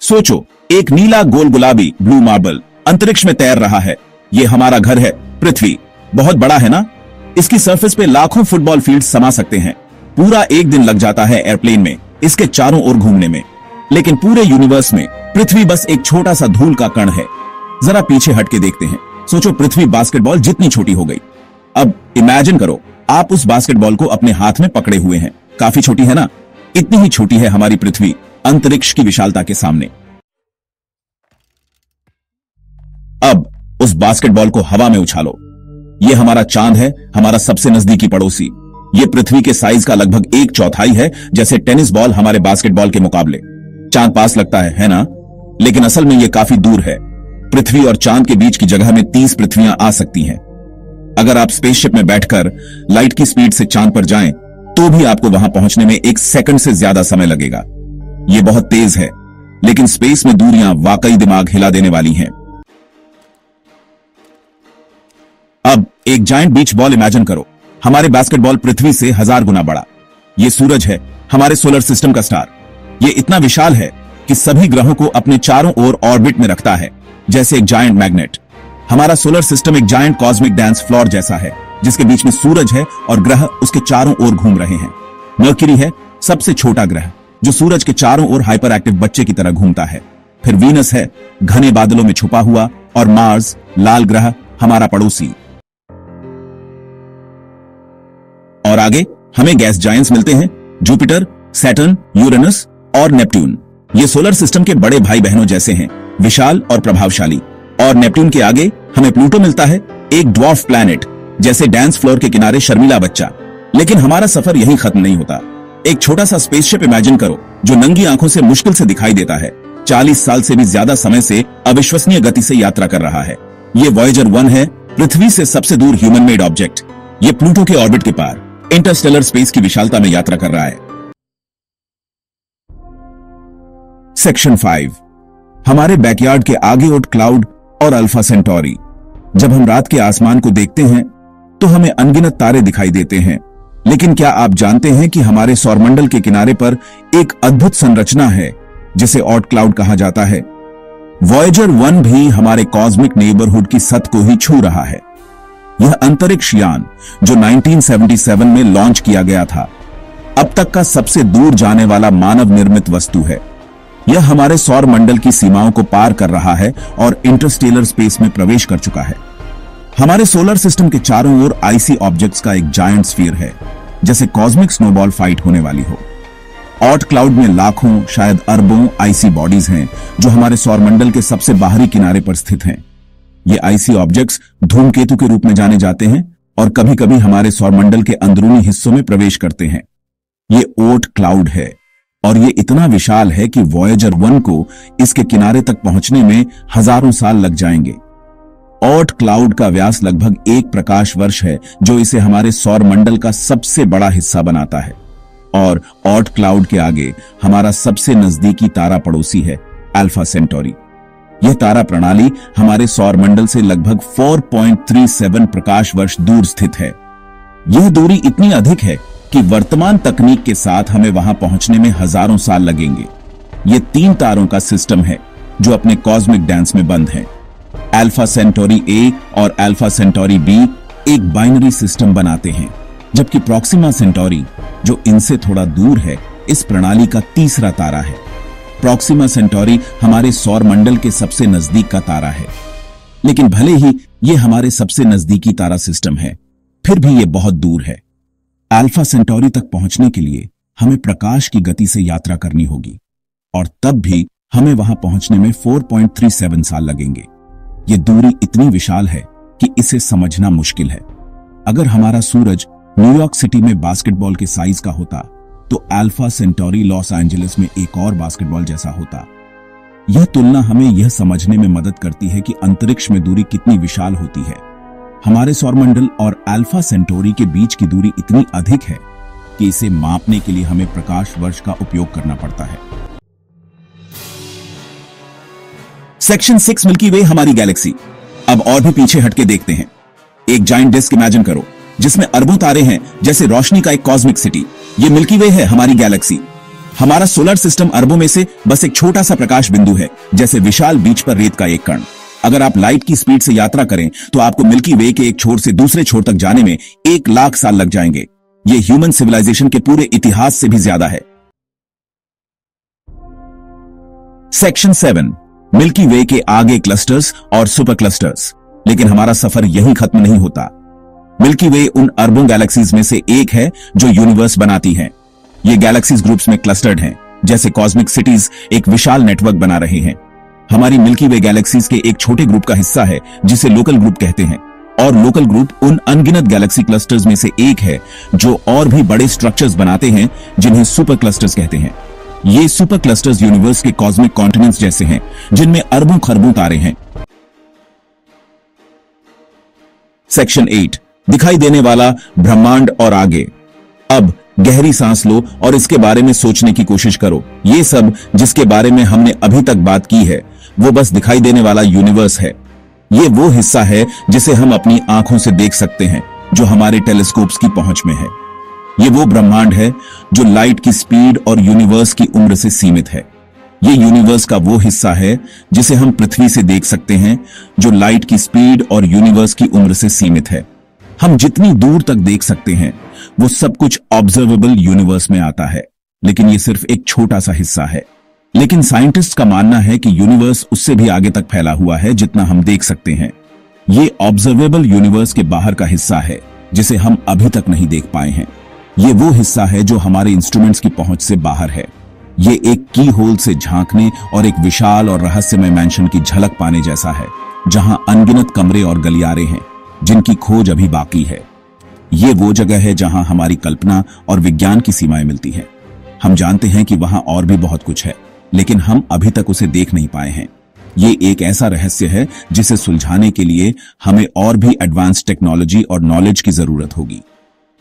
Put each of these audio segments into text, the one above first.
सोचो, एक नीला गोल गुलाबी ब्लू मार्बल अंतरिक्ष में तैर रहा है। ये हमारा घर है, पृथ्वी। बहुत बड़ा है ना? इसकी सरफेस पे लाखों फुटबॉल फील्ड समा सकते हैं। पूरा एक दिन लग जाता है एयरप्लेन में इसके चारों ओर घूमने में। लेकिन पूरे यूनिवर्स में पृथ्वी बस एक छोटा सा धूल का कण है। जरा पीछे हटके देखते हैं। सोचो, पृथ्वी बास्केटबॉल जितनी छोटी हो गई। अब इमेजिन करो, आप उस बास्केटबॉल को अपने हाथ में पकड़े हुए हैं। काफी छोटी है ना? इतनी ही छोटी है हमारी पृथ्वी अंतरिक्ष की विशालता के सामने। अब उस बास्केटबॉल को हवा में उछालो। यह हमारा चांद है, हमारा सबसे नजदीकी पड़ोसी। यह पृथ्वी के साइज का लगभग 1/4 है, जैसे टेनिस बॉल हमारे बास्केटबॉल के मुकाबले। चांद पास लगता है ना? लेकिन असल में यह काफी दूर है। पृथ्वी और चांद के बीच की जगह में 30 पृथ्वियां आ सकती हैं। अगर आप स्पेसशिप में बैठकर लाइट की स्पीड से चांद पर जाएं, तो भी आपको वहां पहुंचने में 1 सेकंड से ज्यादा समय लगेगा। यह बहुत तेज है, लेकिन स्पेस में दूरियां वाकई दिमाग हिला देने वाली हैं। अब एक जायंट बीच बॉल इमेजिन करो। हमारे बास्केटबॉल पृथ्वी से 1000 गुना बड़ा। यह सूरज है, हमारे सोलर सिस्टम का स्टार। यह इतना विशाल है कि सभी ग्रहों को अपने चारों ओर ऑर्बिट में रखता है, जैसे एक जायंट मैग्नेट। हमारा सोलर सिस्टम एक जायंट कॉस्मिक डांस फ्लोर जैसा है, जिसके बीच में सूरज है और ग्रह उसके चारों ओर घूम रहे हैं। मर्क्यूरी है सबसे छोटा ग्रह, जो सूरज के चारों ओर हाइपर एक्टिव बच्चे की तरह घूमता है। फिर वीनस है घने बादलों में छुपा हुआ, और मार्स लाल ग्रह हमारा पड़ोसी। और आगे हमें गैस जायंट्स मिलते हैं, जुपिटर, सैटर्न, यूरेनस और नेपट्यून। ये सोलर सिस्टम के बड़े भाई बहनों जैसे हैं, विशाल और प्रभावशाली। और नेपट्यून के आगे हमें प्लूटो मिलता है, एक ड्वार्फ प्लैनेट, जैसे डांस फ्लोर के किनारे शर्मीला बच्चा। लेकिन हमारा सफर यहीं खत्म नहीं होता। एक छोटा सा स्पेसशिप इमेजिन करो, जो नंगी आंखों से मुश्किल से दिखाई देता है। 40 साल से भी ज्यादा समय से अविश्वसनीय गति से यात्रा कर रहा है। ये वॉयेजर 1 है, पृथ्वी से सबसे दूर ह्यूमन मेड ऑब्जेक्ट। ये प्लूटो के ऑर्बिट के पार इंटरस्टेलर स्पेस की विशालता में यात्रा कर रहा है। सेक्शन 5, हमारे बैकयार्ड के आगे ओट क्लाउड और अल्फा सेंटोरी। जब हम रात के आसमान को देखते हैं तो हमें अनगिनत तारे दिखाई देते हैं। लेकिन क्या आप जानते हैं कि हमारे सौरमंडल के किनारे पर एक अद्भुत संरचना है, जिसे ऑट क्लाउड कहा जाता है? वॉयेजर 1 भी हमारे कॉस्मिक नेबरहुड की सतह को ही छू रहा है। यह अंतरिक्ष यान, जो 1977 में लॉन्च किया गया था, अब तक का सबसे दूर जाने वाला मानव निर्मित वस्तु है। यह हमारे सौर मंडल की सीमाओं को पार कर रहा है और इंटरस्टेलर स्पेस में प्रवेश कर चुका है। हमारे सोलर सिस्टम के चारों ओर आईसी ऑब्जेक्ट्स का एक जायंट स्फीयर है, जैसे कॉस्मिक स्नोबॉल फाइट होने वाली हो। ऑट क्लाउड में लाखों, शायद अरबों आईसी बॉडीज हैं, जो हमारे सौरमंडल के सबसे बाहरी किनारे पर स्थित हैं। ये आईसी ऑब्जेक्ट्स धूमकेतु के रूप में जाने जाते हैं और कभी कभी हमारे सौरमंडल के अंदरूनी हिस्सों में प्रवेश करते हैं। ये ओट क्लाउड है, और ये इतना विशाल है कि वॉयेजर 1 को इसके किनारे तक पहुंचने में हजारों साल लग जाएंगे। ऑट क्लाउड का व्यास लगभग 1 प्रकाश वर्ष है, जो इसे हमारे सौरमंडल का सबसे बड़ा हिस्सा बनाता है। और ऑट क्लाउड के आगे हमारा सबसे नजदीकी तारा पड़ोसी है, अल्फा सेंटोरी। यह तारा प्रणाली हमारे सौरमंडल से लगभग 4.37 प्रकाश वर्ष दूर स्थित है। यह दूरी इतनी अधिक है कि वर्तमान तकनीक के साथ हमें वहां पहुंचने में हजारों साल लगेंगे। ये 3 तारों का सिस्टम है, जो अपने कॉस्मिक डांस में बंद हैं। अल्फा सेंटोरी ए और अल्फा सेंटोरी बी एक बाइनरी सिस्टम बनाते हैं, जबकि प्रॉक्सिमा सेंटोरी, जो इनसे थोड़ा दूर है, इस प्रणाली का तीसरा तारा है। प्रॉक्सिमा सेंटोरी हमारे सौरमंडल के सबसे नजदीक का तारा है। लेकिन भले ही यह हमारे सबसे नजदीकी तारा सिस्टम है, फिर भी यह बहुत दूर है। अल्फा सेंटोरी तक पहुंचने के लिए हमें प्रकाश की गति से यात्रा करनी होगी, और तब भी हमें वहां पहुंचने में 4.37 साल लगेंगे। यह दूरी इतनी विशाल है कि इसे समझना मुश्किल है। अगर हमारा सूरज न्यूयॉर्क सिटी में बास्केटबॉल के साइज का होता, तो अल्फा सेंटोरी लॉस एंजलिस में एक और बास्केटबॉल जैसा होता। यह तुलना हमें यह समझने में मदद करती है कि अंतरिक्ष में दूरी कितनी विशाल होती है। हमारे सौरमंडल और अल्फा सेंटोरी के बीच की दूरी इतनी अधिक है कि इसे मापने के लिए हमें प्रकाश वर्ष का उपयोग करना पड़ता है। सेक्शन 6, मिल्की वे हमारी गैलेक्सी। अब और भी पीछे हटके देखते हैं। एक जायंट डिस्क इमेजिन करो, जिसमें अरबों तारे हैं, जैसे रोशनी का एक कॉस्मिक सिटी। ये मिल्की वे है हमारी गैलेक्सी। हमारा सोलर सिस्टम अरबों में से बस एक छोटा सा प्रकाश बिंदु है, जैसे विशाल बीच पर रेत का एक कण। अगर आप लाइट की स्पीड से यात्रा करें तो आपको मिल्की वे के एक छोर से दूसरे छोर तक जाने में 1,00,000 साल लग जाएंगे। ये ह्यूमन सिविलाइजेशन के पूरे इतिहास से भी ज्यादा है। सेक्शन 7, मिल्की वे के आगे क्लस्टर्स और सुपर क्लस्टर्स। लेकिन हमारा सफर यहीं खत्म नहीं होता। मिल्की वे उन अरबों गैलेक्सीज में से एक है जो यूनिवर्स बनाती हैं। ये गैलेक्सीज ग्रुप्स में क्लस्टर्ड हैं, जैसे कॉस्मिक सिटीज एक विशाल नेटवर्क बना रहे हैं। हमारी मिल्की वे गैलेक्सीज के एक छोटे ग्रुप का हिस्सा है जिसे लोकल ग्रुप कहते हैं, और लोकल ग्रुप उन अनगिनत गैलेक्सी क्लस्टर्स में से एक है जो और भी बड़े स्ट्रक्चर्स बनाते हैं, जिन्हें सुपर क्लस्टर्स कहते हैं। ये सुपर क्लस्टर्स यूनिवर्स के कॉस्मिक कॉन्टिनेंट्स जैसे हैं, जिनमें अरबों खरबों तारे हैं। सेक्शन 8, दिखाई देने वाला ब्रह्मांड और आगे। अब गहरी सांस लो और इसके बारे में सोचने की कोशिश करो। ये सब जिसके बारे में हमने अभी तक बात की है वो बस दिखाई देने वाला यूनिवर्स है। ये वो हिस्सा है जिसे हम अपनी आंखों से देख सकते हैं, जो हमारे टेलीस्कोप्स की पहुंच में है। ये वो ब्रह्मांड है जो लाइट की स्पीड और यूनिवर्स की उम्र से सीमित है। ये यूनिवर्स का वो हिस्सा है जिसे हम पृथ्वी से देख सकते हैं, जो लाइट की स्पीड और यूनिवर्स की उम्र से सीमित है। हम जितनी दूर तक देख सकते हैं वो सब कुछ ऑब्जर्वेबल यूनिवर्स में आता है, लेकिन ये सिर्फ एक छोटा सा हिस्सा है। लेकिन साइंटिस्ट का मानना है कि यूनिवर्स उससे भी आगे तक फैला हुआ है जितना हम देख सकते हैं। ये ऑब्जर्वेबल यूनिवर्स के बाहर का हिस्सा है जिसे हम अभी तक नहीं देख पाए हैं। ये वो हिस्सा है जो हमारे इंस्ट्रूमेंट्स की पहुंच से बाहर है। ये एक की होल से झांकने और एक विशाल और रहस्यमय मैंशन की झलक पाने जैसा है, जहां अनगिनत कमरे और गलियारे हैं जिनकी खोज अभी बाकी है। ये वो जगह है जहां हमारी कल्पना और विज्ञान की सीमाएं मिलती हैं। हम जानते हैं कि वहां और भी बहुत कुछ है, लेकिन हम अभी तक उसे देख नहीं पाए हैं। ये एक ऐसा रहस्य है जिसे सुलझाने के लिए हमें और भी एडवांस टेक्नोलॉजी और नॉलेज की जरूरत होगी।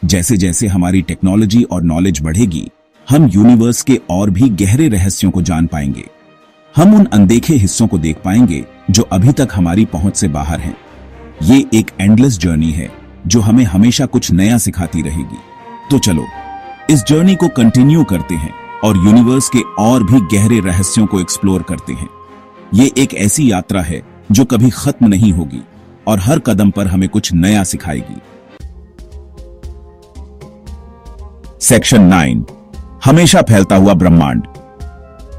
जैसे जैसे हमारी टेक्नोलॉजी और नॉलेज बढ़ेगी, हम यूनिवर्स के और भी गहरे रहस्यों को जान पाएंगे। हम उन अनदेखे हिस्सों को देख पाएंगे जो अभी तक हमारी पहुंच से बाहर हैं। ये एक एंडलेस जर्नी है जो हमें हमेशा कुछ नया सिखाती रहेगी। तो चलो इस जर्नी को कंटिन्यू करते हैं और यूनिवर्स के और भी गहरे रहस्यों को एक्सप्लोर करते हैं। ये एक ऐसी यात्रा है जो कभी खत्म नहीं होगी और हर कदम पर हमें कुछ नया सिखाएगी। सेक्शन 9, हमेशा फैलता हुआ ब्रह्मांड।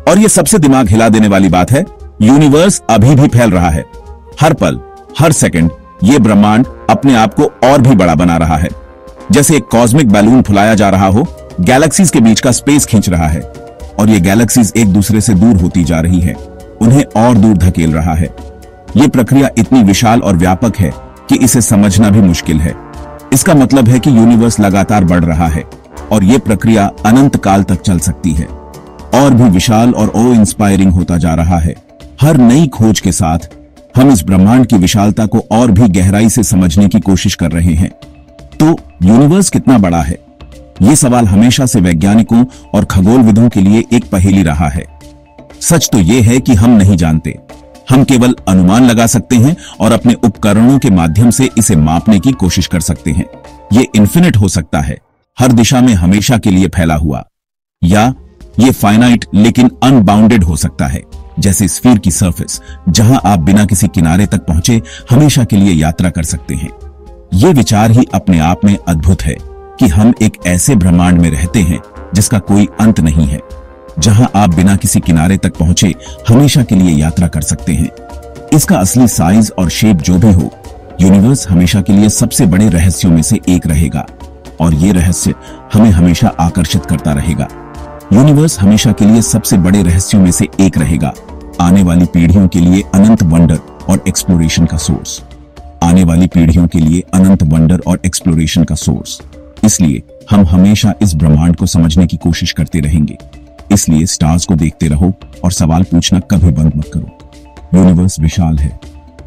और यह सबसे दिमाग हिला देने वाली बात है, यूनिवर्स अभी भी फैल रहा है। हर पल, हर सेकंड यह ब्रह्मांड अपने आप को और भी बड़ा बना रहा है। जैसे एक कॉस्मिक बैलून फुलाया जा रहा हो, गैलेक्सीज के बीच का स्पेस खींच रहा है और ये गैलेक्सीज एक दूसरे से दूर होती जा रही है, उन्हें और दूर धकेल रहा है। ये प्रक्रिया इतनी विशाल और व्यापक है कि इसे समझना भी मुश्किल है। इसका मतलब है कि यूनिवर्स लगातार बढ़ रहा है और यह प्रक्रिया अनंत काल तक चल सकती है। और भी विशाल और ओ इंस्पायरिंग होता जा रहा है। हर नई खोज के साथ हम इस ब्रह्मांड की विशालता को और भी गहराई से समझने की कोशिश कर रहे हैं। तो यूनिवर्स कितना बड़ा है? यह सवाल हमेशा से वैज्ञानिकों और खगोलविदों के लिए एक पहेली रहा है। सच तो यह है कि हम नहीं जानते। हम केवल अनुमान लगा सकते हैं और अपने उपकरणों के माध्यम से इसे मापने की कोशिश कर सकते हैं। यह इन्फिनिट हो सकता है, हर दिशा में हमेशा के लिए फैला हुआ, या ये फाइनाइट लेकिन अनबाउंडेड हो सकता है, जैसे स्फीयर की सरफेस, जहां आप बिना किसी किनारे तक पहुंचे हमेशा के लिए यात्रा कर सकते हैं। यह विचार ही अपने आप में अद्भुत है कि हम एक ऐसे ब्रह्मांड में रहते हैं जिसका कोई अंत नहीं है, जहां आप बिना किसी किनारे तक पहुंचे हमेशा के लिए यात्रा कर सकते हैं। इसका असली साइज और शेप जो भी हो, यूनिवर्स हमेशा के लिए सबसे बड़े रहस्यों में से एक रहेगा और ये रहस्य हमें हमेशा आकर्षित करता रहेगा। यूनिवर्स हमेशा के लिए सबसे बड़े रहस्यों में से एक रहेगा, आने वाली पीढ़ियों के लिए अनंत वंडर और एक्सप्लोरेशन का सोर्स। आने वाली पीढ़ियों के लिए अनंत वंडर और एक्सप्लोरेशन का सोर्स। इसलिए हम हमेशा इस ब्रह्मांड को समझने की कोशिश करते रहेंगे। इसलिए स्टार्स को देखते रहो और सवाल पूछना कभी बंद मत करो। यूनिवर्स विशाल है,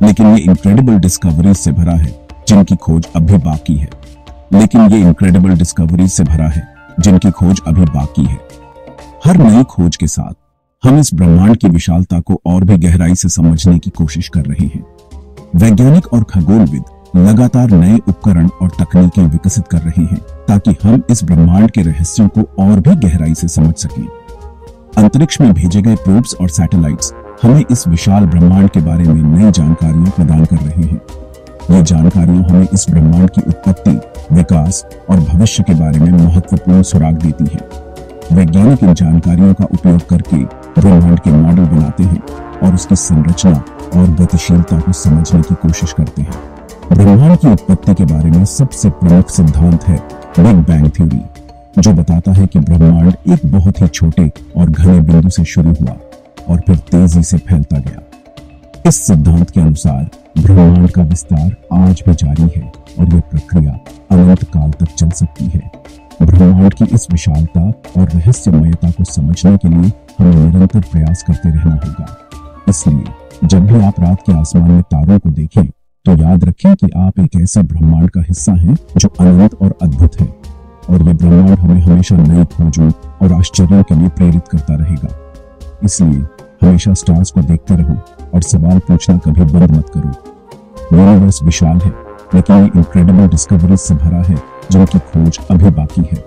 लेकिन ये इनक्रेडिबल डिस्कवरीज से भरा है जिनकी खोज अब भी बाकी है। हर नई खोज के साथ हम इस ब्रह्मांड की विशालता को और भी गहराई से समझने की कोशिश कर रहे हैं। वैज्ञानिक और खगोलविद लगातार नए उपकरण और तकनीकें विकसित कर रहे हैं ताकि हम इस ब्रह्मांड के रहस्यों को और भी गहराई से समझ सकें। अंतरिक्ष में भेजे गए प्रोब्स और सैटेलाइट्स हमें इस विशाल ब्रह्मांड के बारे में नई जानकारियां प्रदान कर रहे हैं। ये जानकारियां हमें इस ब्रह्मांड की उत्पत्ति, विकास और भविष्य के बारे में महत्वपूर्ण सुराग देती हैं। वैज्ञानिक इन जानकारियों का उपयोग करके ब्रह्मांड के मॉडल बनाते हैं और उसकी संरचना और गतिशीलता को समझने की कोशिश करते हैं। ब्रह्मांड की उत्पत्ति के बारे में सबसे प्रमुख सिद्धांत है बिग बैंग थ्योरी, जो बताता है कि ब्रह्मांड एक बहुत ही छोटे और घने बिंदु से शुरू हुआ और फिर तेजी से फैलता गया। इस सिद्धांत के अनुसार ब्रह्मांड का विस्तार आज भी जारी है और यह प्रक्रिया अनंत काल तक चल सकती है। ब्रह्मांड की इस विशालता और रहस्यमयता को समझने के लिए हमें निरंतर प्रयास करते रहना होगा। इसलिए जब भी आप रात के आसमान में तारों को देखें तो याद रखें कि आप एक ऐसे ब्रह्मांड का हिस्सा हैं जो अनंत और अद्भुत है, और यह ब्रह्मांड हमें हमेशा नई खोजों और आश्चर्यों के लिए प्रेरित करता रहेगा। इसलिए हमेशा स्टार्स को देखते रहो और सवाल पूछना कभी बंद मत करो। यूनिवर्स विशाल है, लेकिन ये इनक्रेडिबल डिस्कवरीज से भरा है जिनकी खोज अभी बाकी है।